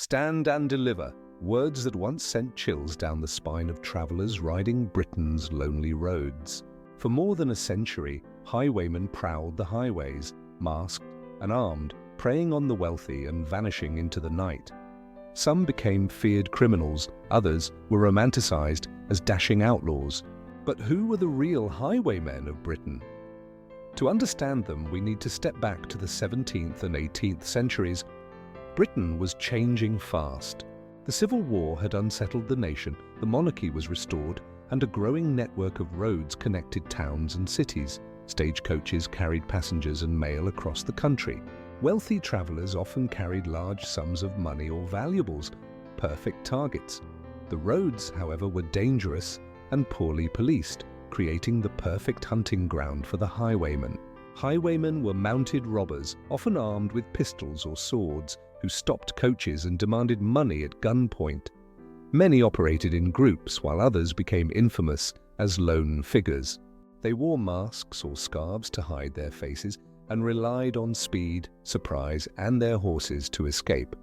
Stand and deliver, words that once sent chills down the spine of travelers riding Britain's lonely roads. For more than a century, highwaymen prowled the highways, masked and armed, preying on the wealthy and vanishing into the night. Some became feared criminals, others were romanticized as dashing outlaws. But who were the real highwaymen of Britain? To understand them, we need to step back to the 17th and 18th centuries. Britain was changing fast. The Civil War had unsettled the nation, the monarchy was restored, and a growing network of roads connected towns and cities. Stagecoaches carried passengers and mail across the country. Wealthy travelers often carried large sums of money or valuables, perfect targets. The roads, however, were dangerous and poorly policed, creating the perfect hunting ground for the highwaymen. Highwaymen were mounted robbers, often armed with pistols or swords, who stopped coaches and demanded money at gunpoint. Many operated in groups, while others became infamous as lone figures. They wore masks or scarves to hide their faces and relied on speed, surprise, and their horses to escape.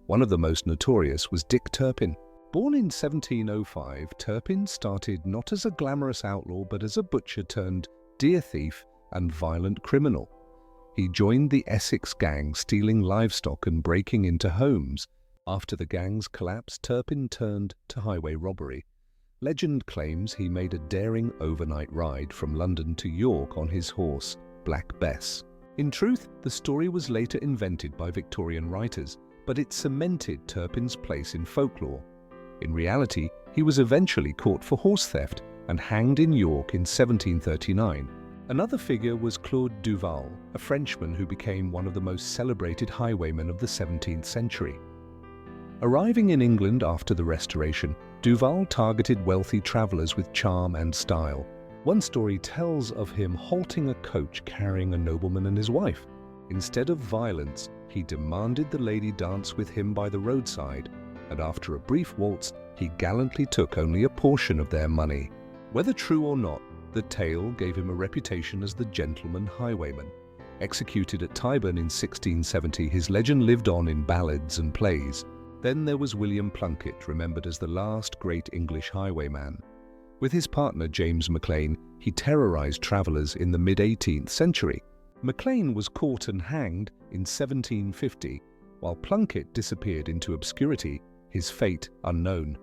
One of the most notorious was Dick Turpin. Born in 1705, Turpin started not as a glamorous outlaw but as a butcher turned deer thief and violent criminal. He joined the Essex gang, stealing livestock and breaking into homes. After the gang's collapse, Turpin turned to highway robbery. Legend claims he made a daring overnight ride from London to York on his horse, Black Bess. In truth, the story was later invented by Victorian writers, but it cemented Turpin's place in folklore. In reality, he was eventually caught for horse theft and hanged in York in 1739. Another figure was Claude Duval, a Frenchman who became one of the most celebrated highwaymen of the 17th century. Arriving in England after the Restoration, Duval targeted wealthy travelers with charm and style. One story tells of him halting a coach carrying a nobleman and his wife. Instead of violence, he demanded the lady dance with him by the roadside, and after a brief waltz, he gallantly took only a portion of their money. Whether true or not, the tale gave him a reputation as the gentleman highwayman. Executed at Tyburn in 1670, his legend lived on in ballads and plays. Then there was William Plunkett, remembered as the last great English highwayman. With his partner James Maclean, he terrorized travelers in the mid-18th century. Maclean was caught and hanged in 1750, while Plunkett disappeared into obscurity, his fate unknown.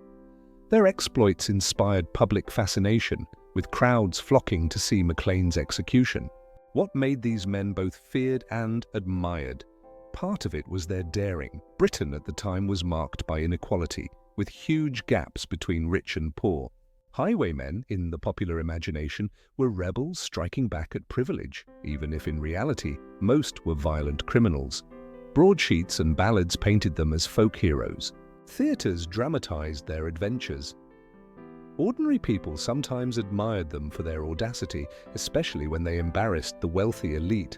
Their exploits inspired public fascination, with crowds flocking to see Maclean's execution. What made these men both feared and admired? Part of it was their daring. Britain at the time was marked by inequality, with huge gaps between rich and poor. Highwaymen, in the popular imagination, were rebels striking back at privilege, even if in reality, most were violent criminals. Broadsheets and ballads painted them as folk heroes. Theatres dramatized their adventures. Ordinary people sometimes admired them for their audacity, especially when they embarrassed the wealthy elite.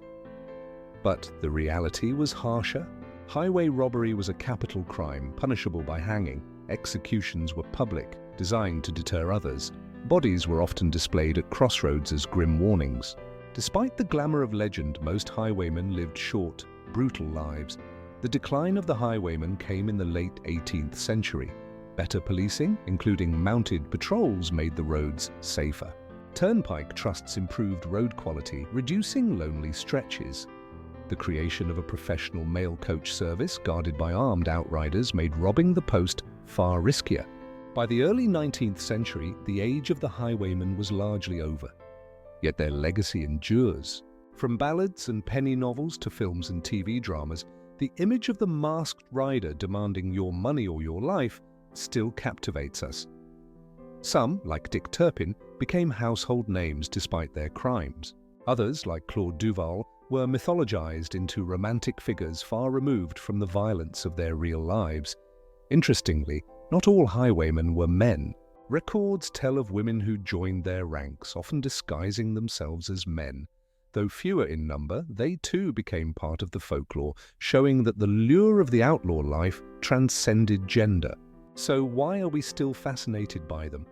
But the reality was harsher. Highway robbery was a capital crime, punishable by hanging. Executions were public, designed to deter others. Bodies were often displayed at crossroads as grim warnings. Despite the glamour of legend, most highwaymen lived short, brutal lives. The decline of the highwayman came in the late 18th century. Better policing, including mounted patrols, made the roads safer. Turnpike trusts improved road quality, reducing lonely stretches. The creation of a professional mail coach service guarded by armed outriders made robbing the post far riskier. By the early 19th century, the age of the highwayman was largely over. Yet their legacy endures. From ballads and penny novels to films and TV dramas, the image of the masked rider demanding your money or your life still captivates us. Some, like Dick Turpin, became household names despite their crimes. Others, like Claude Duval, were mythologized into romantic figures far removed from the violence of their real lives. Interestingly, not all highwaymen were men. Records tell of women who joined their ranks, often disguising themselves as men. Though fewer in number, they too became part of the folklore, showing that the lure of the outlaw life transcended gender. So why are we still fascinated by them?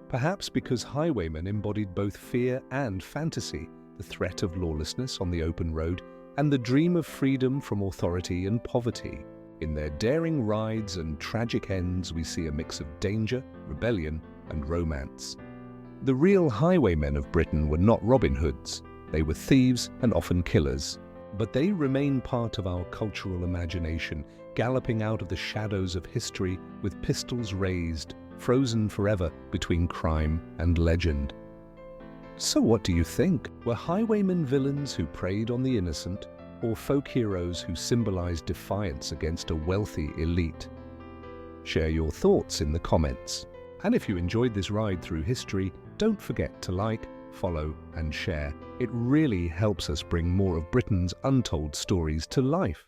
Perhaps because highwaymen embodied both fear and fantasy, the threat of lawlessness on the open road, and the dream of freedom from authority and poverty. In their daring rides and tragic ends, we see a mix of danger, rebellion, and romance. The real highwaymen of Britain were not Robin Hoods. They were thieves and often killers. But they remain part of our cultural imagination, galloping out of the shadows of history with pistols raised, frozen forever between crime and legend. So what do you think? Were highwaymen villains who preyed on the innocent, or folk heroes who symbolized defiance against a wealthy elite? Share your thoughts in the comments. And if you enjoyed this ride through history, don't forget to like, follow, and share. It really helps us bring more of Britain's untold stories to life.